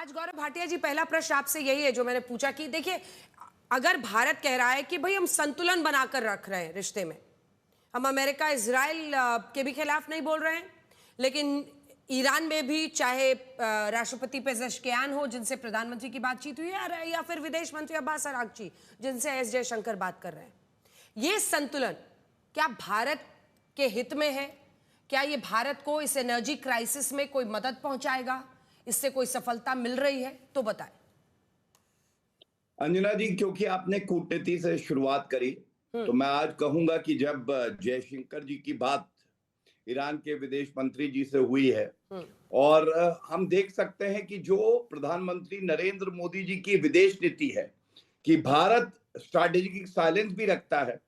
आज गौरव भाटिया जी, पहला प्रश्न आपसे यही है जो मैंने पूछा कि देखिए, अगर भारत कह रहा है कि भाई हम संतुलन बनाकर रख रहे हैं रिश्ते में, हम अमेरिका इजराइल के भी खिलाफ नहीं बोल रहे हैं, लेकिन ईरान में भी चाहे राष्ट्रपति पेजेश्कियान हो जिनसे प्रधानमंत्री की बातचीत हुई है, या फिर विदेश मंत्री अब्बास अरागची जिनसे एस जयशंकर बात कर रहे हैं, ये संतुलन क्या भारत के हित में है? क्या ये भारत को इस एनर्जी क्राइसिस में कोई मदद पहुंचाएगा? इससे कोई सफलता मिल रही है तो बताएं। अंजना जी, क्योंकि आपने कूटनीति से शुरुआत करी, तो मैं आज कहूंगा कि जब जयशंकर जी की बात ईरान के विदेश मंत्री जी से हुई है, और हम देख सकते हैं कि जो प्रधानमंत्री नरेंद्र मोदी जी की विदेश नीति है कि भारत स्ट्रैटेजिक साइलेंस भी रखता है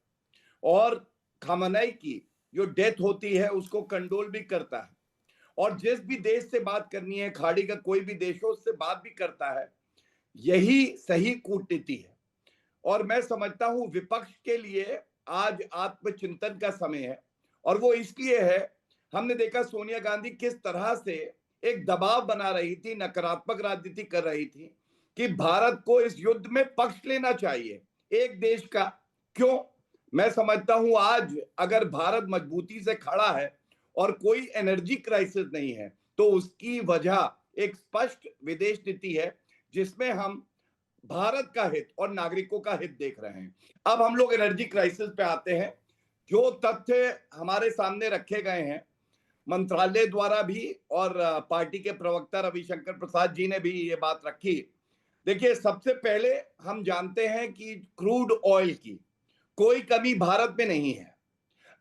और खामनेई की जो डेथ होती है उसको कंडोल भी करता है, और जिस भी देश से बात करनी है, खाड़ी का कोई भी देश हो, उससे बात भी करता है, यही सही कूटनीति है। और मैं समझता हूं विपक्ष के लिए आज आत्मचिंतन का समय है, और वो इसलिए है, हमने देखा सोनिया गांधी किस तरह से एक दबाव बना रही थी, नकारात्मक राजनीति कर रही थी कि भारत को इस युद्ध में पक्ष लेना चाहिए एक देश का। क्यों? मैं समझता हूं आज अगर भारत मजबूती से खड़ा है और कोई एनर्जी क्राइसिस नहीं है, तो उसकी वजह एक स्पष्ट विदेश नीति है जिसमें हम भारत का हित और नागरिकों का हित देख रहे हैं। अब हम लोग एनर्जी क्राइसिस पे आते हैं। जो तथ्य हमारे सामने रखे गए हैं मंत्रालय द्वारा भी, और पार्टी के प्रवक्ता रविशंकर प्रसाद जी ने भी ये बात रखी। देखिए, सबसे पहले हम जानते हैं कि क्रूड ऑयल की कोई कमी भारत में नहीं है।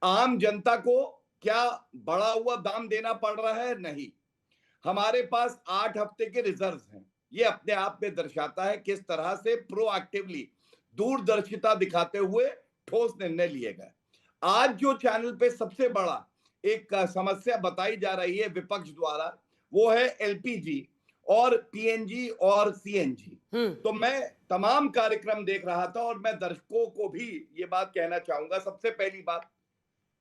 आम जनता को क्या बढ़ा हुआ दाम देना पड़ रहा है? नहीं। हमारे पास 8 हफ्ते के रिजर्व्स हैं। ये अपने आप में दर्शाता है किस तरह से प्रोएक्टिवली दूरदर्शिता दिखाते हुए ठोस निर्णय लिए गए। आज जो चैनल पे सबसे बड़ा एक समस्या बताई जा रही है विपक्ष द्वारा, वो है एलपीजी और पीएनजी और सीएनजी। तो मैं तमाम कार्यक्रम देख रहा था और मैं दर्शकों को भी ये बात कहना चाहूंगा। सबसे पहली बात,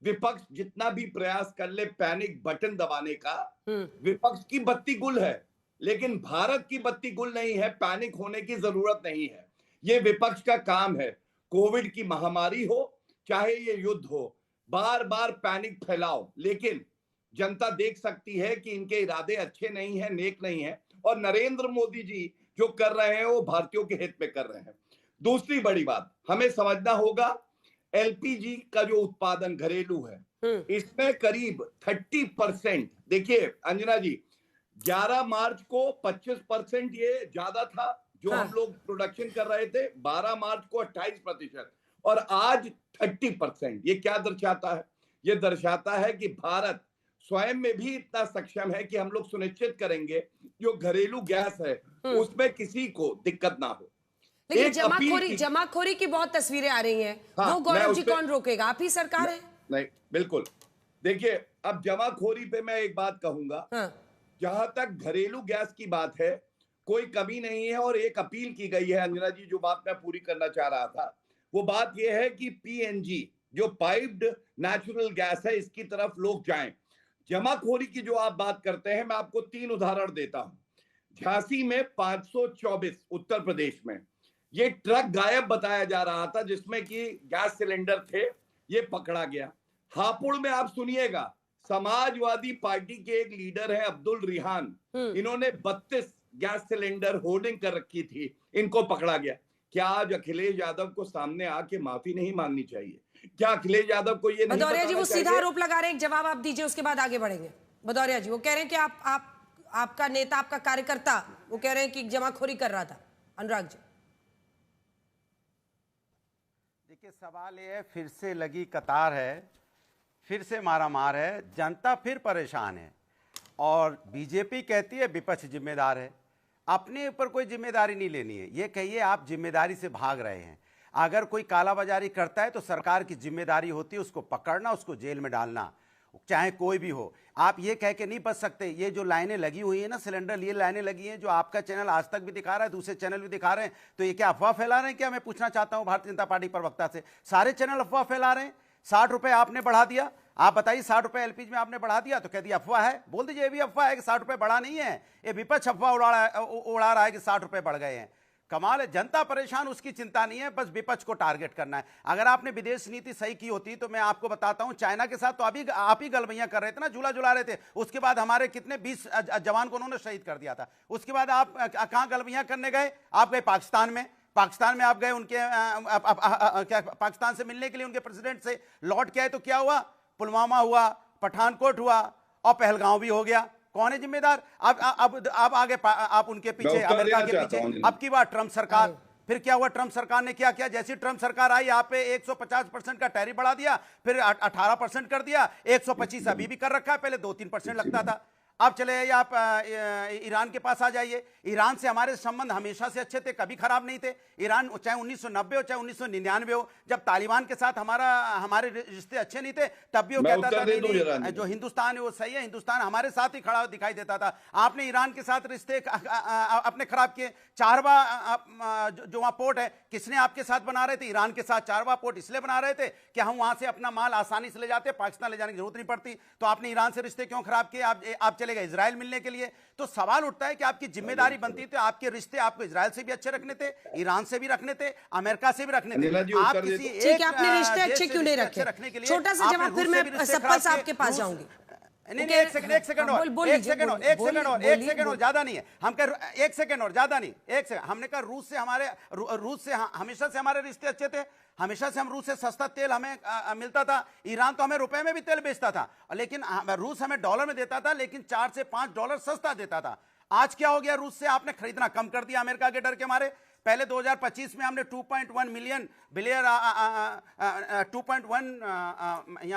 विपक्ष जितना भी प्रयास कर ले पैनिक बटन दबाने का, विपक्ष की बत्ती गुल है, लेकिन भारत की बत्ती गुल नहीं है। पैनिक होने की जरूरत नहीं है। ये विपक्ष का काम है। कोविड की महामारी हो चाहे ये युद्ध हो, बार बार पैनिक फैलाओ, लेकिन जनता देख सकती है कि इनके इरादे अच्छे नहीं है, नेक नहीं है, और नरेंद्र मोदी जी जो कर रहे हैं वो भारतीयों के हित में कर रहे हैं। दूसरी बड़ी बात हमें समझना होगा, एलपीजी का जो उत्पादन घरेलू है, इसमें करीब 30%, देखिए अंजना जी, 11 मार्च को 25% ये ज्यादा था जो हम लोग प्रोडक्शन कर रहे थे, 12 मार्च को 28%, और आज 30%। ये क्या दर्शाता है? ये दर्शाता है कि भारत स्वयं में भी इतना सक्षम है कि हम लोग सुनिश्चित करेंगे जो घरेलू गैस है उसमें किसी को दिक्कत ना हो। लेकिन जमाखोरी की बहुत तस्वीरें आ रही हैं। वो गौरव जी कौन रोकेगा? आप ही सरकार है। नहीं, बिल्कुल। देखिए, अब जमाखोरी पे मैं एक बात कहूंगा, जहां तक घरेलू गैस की बात है, कोई कमी नहीं है, और एक अपील की गई है अंजना जी, जो बात मैं पूरी करना चाह रहा था, वो बात यह है कि पीएनजी जो पाइप्ड नेचुरल गैस है, इसकी तरफ लोग जाएं। जमाखोरी की जो आप बात करते हैं, मैं आपको 3 उदाहरण देता हूं। झांसी में 524, उत्तर प्रदेश में, ये ट्रक गायब बताया जा रहा था जिसमें कि गैस सिलेंडर थे, ये पकड़ा गया। हापुड़ में आप सुनिएगा, समाजवादी पार्टी के एक लीडर है अब्दुल रिहान, इन्होंने 32 गैस सिलेंडर होर्डिंग कर रखी थी, इनको पकड़ा गया। क्या आज अखिलेश यादव को सामने आके माफी नहीं मांगनी चाहिए? क्या अखिलेश यादव को ये नहीं भदौरिया जी वो सीधा आरोप लगा रहे हैं, एक जवाब आप दीजिए, उसके बाद आगे बढ़ेंगे। भदौरिया जी वो कह रहे हैं कि आपका नेता, आपका कार्यकर्ता, वो कह रहे हैं कि जमाखोरी कर रहा था। अनुराग जी, देखिए, सवाल ये है, फिर से लगी कतार है, फिर से मारामार है, जनता फिर परेशान है, और बीजेपी कहती है विपक्ष जिम्मेदार है। अपने ऊपर कोई जिम्मेदारी नहीं लेनी है। ये कहिए आप जिम्मेदारी से भाग रहे हैं। अगर कोई कालाबाजारी करता है तो सरकार की जिम्मेदारी होती है उसको पकड़ना, उसको जेल में डालना, चाहे कोई भी हो। आप ये कह के नहीं बच सकते। ये जो लाइनें लगी हुई है ना, सिलेंडर लिए लाइनें लगी हैं, जो आपका चैनल आज तक भी दिखा रहा है, दूसरे चैनल भी दिखा रहे हैं, तो ये क्या अफवाह फैला रहे हैं क्या? मैं पूछना चाहता हूं भारतीय जनता पार्टी प्रवक्ता से। सारे चैनल अफवाह फैला रहे हैं, 60 रुपए आपने बढ़ा दिया। आप बताइए 60 रुपए एलपीजी में आपने बढ़ा दिया तो कह दिया अफवाह है। बोल दीजिए ये भी अफवाह है कि 60 रुपए बढ़ा नहीं है, ये विपक्ष अफवाह उड़ा रहा है कि 60 रुपए बढ़ गए हैं। कमाल है, जनता परेशान, उसकी चिंता नहीं है, बस विपक्ष को टारगेट करना है। अगर आपने विदेश नीति सही की होती तो मैं आपको बताता हूं, चाइना के साथ तो अभी आप ही गलबैयां कर रहे थे ना, झूला झुला रहे थे। उसके बाद हमारे कितने 20 जवान को उन्होंने शहीद कर दिया था। उसके बाद आप कहां गलबैयां करने गए? आप गए पाकिस्तान में। पाकिस्तान में आप गए उनके क्या पाकिस्तान से मिलने के लिए उनके प्रेसिडेंट से, लौट के आए तो क्या हुआ? पुलवामा हुआ, पठानकोट हुआ और पहलगांव भी हो गया। कौन है जिम्मेदार? अब आगे आप उनके पीछे, अमेरिका के पीछे। अब की बार ट्रंप सरकार, फिर क्या हुआ? ट्रंप सरकार ने क्या किया? जैसी ट्रंप सरकार आई, यहाँ पे 150% का टैरिफ बढ़ा दिया, फिर 18% कर दिया, 125 अभी भी कर रखा है, पहले 2-3% लगता था। अब चले जाइए आप ईरान के पास आ जाइए। ईरान से हमारे संबंध हमेशा से अच्छे थे, कभी खराब नहीं थे। ईरान चाहे 1990 हो चाहे 1999 हो, जब तालिबान के साथ हमारे रिश्ते अच्छे नहीं थे, तब भी वो कहता था नहीं, जो हिंदुस्तान है वो सही है, हिंदुस्तान हमारे साथ ही खड़ा दिखाई देता था। आपने ईरान के साथ रिश्ते अपने खराब किए। चारवा जो वहां पोर्ट है, किसने आपके साथ बना रहे थे? ईरान के साथ चारवा पोर्ट इसलिए बना रहे थे कि हम वहां से अपना माल आसानी से ले जाते, पाकिस्तान ले जाने की जरूरत नहीं पड़ती। तो आपने ईरान से रिश्ते क्यों खराब किए? आप चले गए इजराइल मिलने के लिए। तो सवाल उठता है कि आपकी जिम्मेदारी बनती थी, आपके रिश्ते आपको इजराइल से भी अच्छे रखने थे, ईरान से भी रखने थे, अमेरिका से भी रखने थे। आप किसी एक आपने रिश्ते अच्छे क्यों नहीं रखे? छोटा सा जवाब, फिर मैं सप्पल साहब के पास जाऊंगी। नहीं, एक सेकंड और ज्यादा नहीं है। हम कह 1 सेकंड और ज्यादा नहीं, 1 सेकंड। हमने कहा रूस से हमेशा से हमारे रिश्ते अच्छे थे, हमेशा से हम रूस से सस्ता तेल हमें मिलता था। ईरान तो हमें रुपए में भी तेल बेचता था, लेकिन रूस हमें डॉलर में देता था, लेकिन 4 से 5 डॉलर सस्ता देता था। आज क्या हो गया? रूस से आपने खरीदना कम कर दिया अमेरिका के डर के मारे। पहले 2025 में हमने 2.1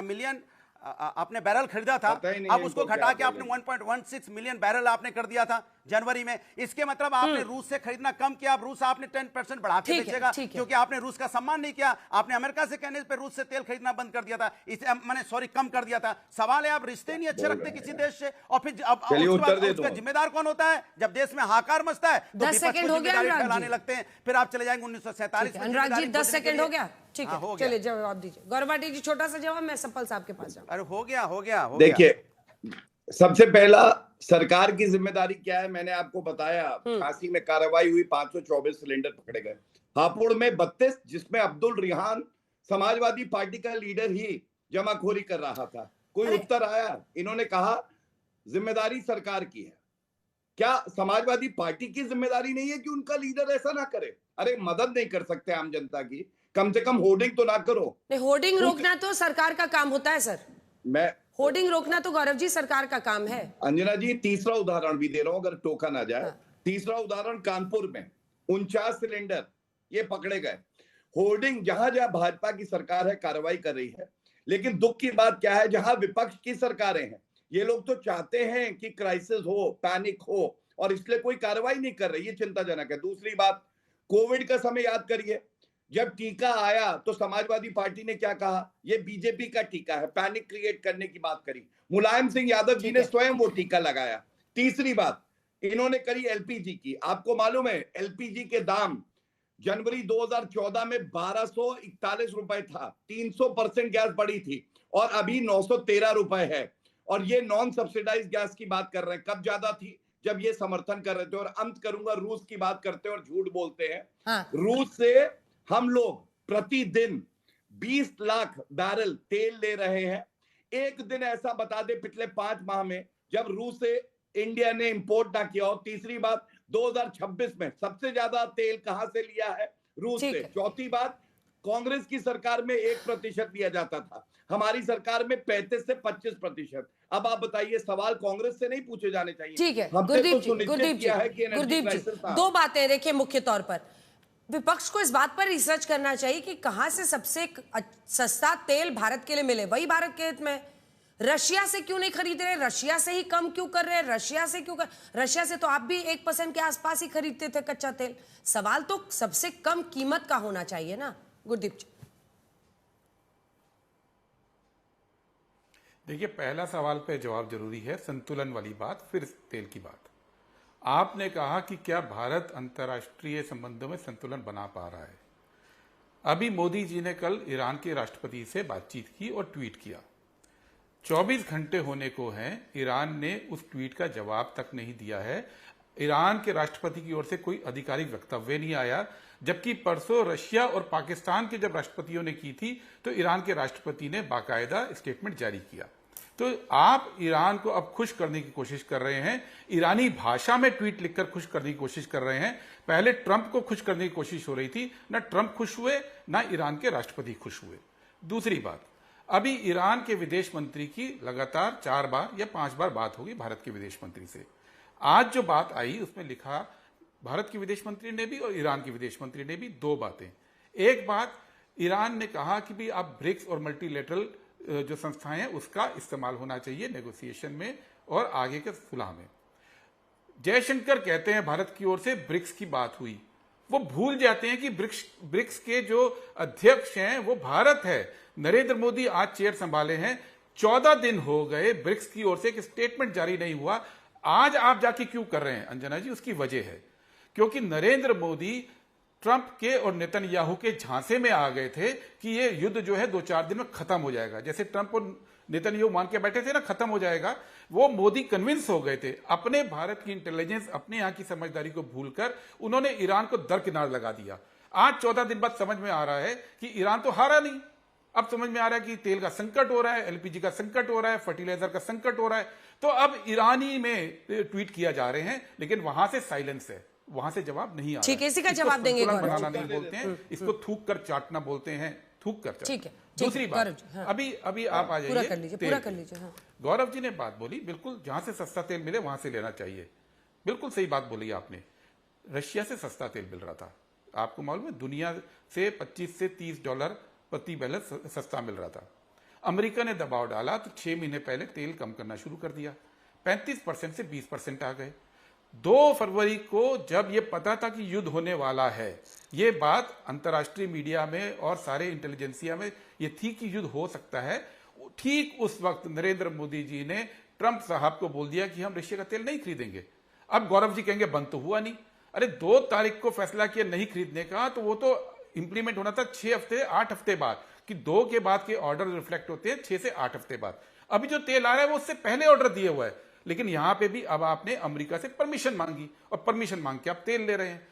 मिलियन आपने बैरल खरीदा था, अब उसको घटा के आपने 1.16 मिलियन बैरल आपने कर दिया था जनवरी में। इसके मतलब आपने रूस से खरीदना कम किया। अब रूस आपने 10% बढ़ा के बेचेगा, क्योंकि आपने रूस का सम्मान नहीं किया। आपने अमेरिका से कहने पे रूस से तेल खरीदना बंद कर दिया था, मैंने कम कर दिया था। सवाल है, आप रिश्ते नहीं अच्छे रखते किसी देश से, और फिर उसका जिम्मेदार कौन होता है? जब देश में हाहाकार मचता है तो 10 सेकंड हो गया, फैलाने लगते हैं, फिर आप चले जाएंगे 1947 में। अनुराग जी 10 सेकंड हो गया, ठीक है, चलिए जवाब दीजिए। गौरवाटी जी छोटा सा जवाब, मैं सप्पल साहब के पास जाऊं। अरे हो गया। देखिए, सबसे पहला सरकार की जिम्मेदारी क्या है, मैंने आपको बताया। झांसी में कार्रवाई हुई, 524 सिलेंडर पकड़े गए। हापुड़ में 32, जिसमें अब्दुल रिहान समाजवादी पार्टी का लीडर ही जमाखोरी कर रहा था। कोई उत्तर आया? इन्होंने कहा जिम्मेदारी सरकार की है। क्या समाजवादी पार्टी की जिम्मेदारी नहीं है कि उनका लीडर ऐसा ना करे? अरे मदद नहीं कर सकते आम जनता की, कम से कम होर्डिंग तो ना करो। होर्डिंग रोकना तो सरकार का काम होता है सर। मैं होर्डिंग रोकना तो गौरव जी सरकार का काम है। अंजना जी, तीसरा उदाहरण भी दे रहा हूं, अगर टोका ना जाए। तीसरा उदाहरण, कानपुर में 49 सिलेंडर ये पकड़े गए। होर्डिंग जहां जहां भाजपा की सरकार है कार्रवाई कर रही है, लेकिन दुख की बात क्या है, जहां विपक्ष की सरकारें हैं, ये लोग तो चाहते हैं कि क्राइसिस हो, पैनिक हो, और इसलिए कोई कार्रवाई नहीं कर रही। ये चिंताजनक है। दूसरी बात, कोविड का समय याद करिए, जब टीका आया तो समाजवादी पार्टी ने क्या कहा? ये बीजेपी का टीका है, पैनिक क्रिएट करने की बात करी। मुलायम सिंह यादव जी ने स्वयं वो टीका लगाया। तीसरी बात इन्होंने करी एलपीजी की। आपको मालूम है एलपीजी के दाम जनवरी 2014 में 1241 रुपए था, 300% गैस बढ़ी थी, और अभी 913 रुपए है। और ये नॉन सब्सिडाइज गैस की बात कर रहे हैं। कब ज्यादा थी? जब ये समर्थन कर रहे थे। और अंत करूंगा, रूस की बात करते हैं और झूठ बोलते हैं। रूस से हम लोग प्रतिदिन 20 लाख बैरल तेल ले रहे हैं। एक दिन ऐसा बता दे पिछले 5 माह में जब रूस से इंडिया ने इंपोर्ट ना किया हो। तीसरी बात, 2026 में सबसे ज्यादा तेल कहां से लिया है? रूस से। चौथी बात, कांग्रेस की सरकार में 1% लिया जाता था, हमारी सरकार में 35 से 25%। अब आप बताइए, सवाल कांग्रेस से नहीं पूछे जाने चाहिए। ठीक है गुरदीप जी, 2 बातें देखिए। मुख्य तौर पर विपक्ष को इस बात पर रिसर्च करना चाहिए कि कहां से सबसे सस्ता तेल भारत के लिए मिले, वही भारत के हित में। रशिया से क्यों नहीं खरीद रहे? रशिया से ही कम क्यों कर रहे हैं? रशिया से तो आप भी 1% के आसपास ही खरीदते थे कच्चा तेल। सवाल तो सबसे कम कीमत का होना चाहिए ना गुरदीप जी। देखिए, पहला सवाल पे जवाब जरूरी है, संतुलन वाली बात, फिर तेल की बात। आपने कहा कि क्या भारत अंतर्राष्ट्रीय संबंधों में संतुलन बना पा रहा है? अभी मोदी जी ने कल ईरान के राष्ट्रपति से बातचीत की और ट्वीट किया। 24 घंटे होने को हैं, ईरान ने उस ट्वीट का जवाब तक नहीं दिया है। ईरान के राष्ट्रपति की ओर से कोई आधिकारिक वक्तव्य नहीं आया, जबकि परसों रशिया और पाकिस्तान के जब राष्ट्रपतियों ने की थी तो ईरान के राष्ट्रपति ने बाकायदा स्टेटमेंट जारी किया। तो आप ईरान को अब खुश करने की कोशिश कर रहे हैं, ईरानी भाषा में ट्वीट लिखकर खुश करने की कोशिश कर रहे हैं। पहले ट्रंप को खुश करने की कोशिश हो रही थी, ना ट्रंप खुश हुए ना ईरान के राष्ट्रपति खुश हुए। दूसरी बात, अभी ईरान के विदेश मंत्री की लगातार 4 बार या 5 बार बात होगी भारत के विदेश मंत्री से। आज जो बात आई उसमें लिखा भारत के विदेश मंत्री ने भी और ईरान के विदेश मंत्री ने भी 2 बातें। एक बात, ईरान ने कहा कि भी आप ब्रिक्स और मल्टीलेटरल जो संस्थाएं हैं उसका इस्तेमाल होना चाहिए नेगोशिएशन में और आगे के सुलह में। जयशंकर कहते हैं भारत की ओर से ब्रिक्स की बात हुई, वो भूल जाते हैं कि ब्रिक्स के जो अध्यक्ष हैं वो भारत है। नरेंद्र मोदी आज चेयर संभाले हैं, 14 दिन हो गए, ब्रिक्स की ओर से एक स्टेटमेंट जारी नहीं हुआ। आज आप जाके क्यों कर रहे हैं अंजना जी? उसकी वजह है क्योंकि नरेंद्र मोदी ट्रंप के और नेतन्याहू के झांसे में आ गए थे कि ये युद्ध जो है 2-4 दिन में खत्म हो जाएगा। जैसे ट्रंप और नेतन्याहू मान के बैठे थे ना खत्म हो जाएगा, वो मोदी कन्विंस हो गए थे। अपने भारत की इंटेलिजेंस, अपने यहां की समझदारी को भूलकर उन्होंने ईरान को दरकिनार लगा दिया। आज 14 दिन बाद समझ में आ रहा है कि ईरान तो हारा नहीं। अब समझ में आ रहा है कि तेल का संकट हो रहा है, एलपीजी का संकट हो रहा है, फर्टिलाइजर का संकट हो रहा है। तो अब ईरानी में ट्वीट किया जा रहे हैं, लेकिन वहां से साइलेंस है, वहां से जवाब नहीं आ रहा। ठीक है, इसी का जवाब देंगे गौरव। बनाना नहीं बोलते हैं, इसको थूक कर चाटना बोलते हैं, थूक कर। ठीक है। दूसरी बात, हाँ। अभी आप आ जाइए, पूरा कर लीजिए। हाँ। गौरव जी ने बात बोली, बिल्कुल जहां से सस्ता तेल मिले वहां से लेना चाहिए। बिल्कुल सही बात बोली आपने। रशिया से सस्ता तेल मिल रहा था, आपको मालूम है, दुनिया से 25 से 30 डॉलर प्रति बैरल सस्ता मिल रहा था। अमेरिका ने दबाव डाला तो 6 महीने पहले तेल कम करना शुरू कर दिया, 35% से 20% आ गए। 2 फरवरी को जब ये पता था कि युद्ध होने वाला है, ये बात अंतर्राष्ट्रीय मीडिया में और सारे इंटेलिजेंसिया में ये थी कि युद्ध हो सकता है, ठीक उस वक्त नरेंद्र मोदी जी ने ट्रंप साहब को बोल दिया कि हम रशिया का तेल नहीं खरीदेंगे। अब गौरव जी कहेंगे बंद तो हुआ नहीं। अरे 2 तारीख को फैसला किया नहीं खरीदने का, तो वो तो इंप्लीमेंट होना था 6 हफ्ते 8 हफ्ते बाद, कि 2 के बाद के ऑर्डर रिफ्लेक्ट होते हैं 6 से 8 हफ्ते बाद। अभी जो तेल आ रहा है वो उससे पहले ऑर्डर दिया हुआ है, लेकिन यहां पे भी अब आपने अमेरिका से परमिशन मांगी और परमिशन मांग के आप तेल ले रहे हैं।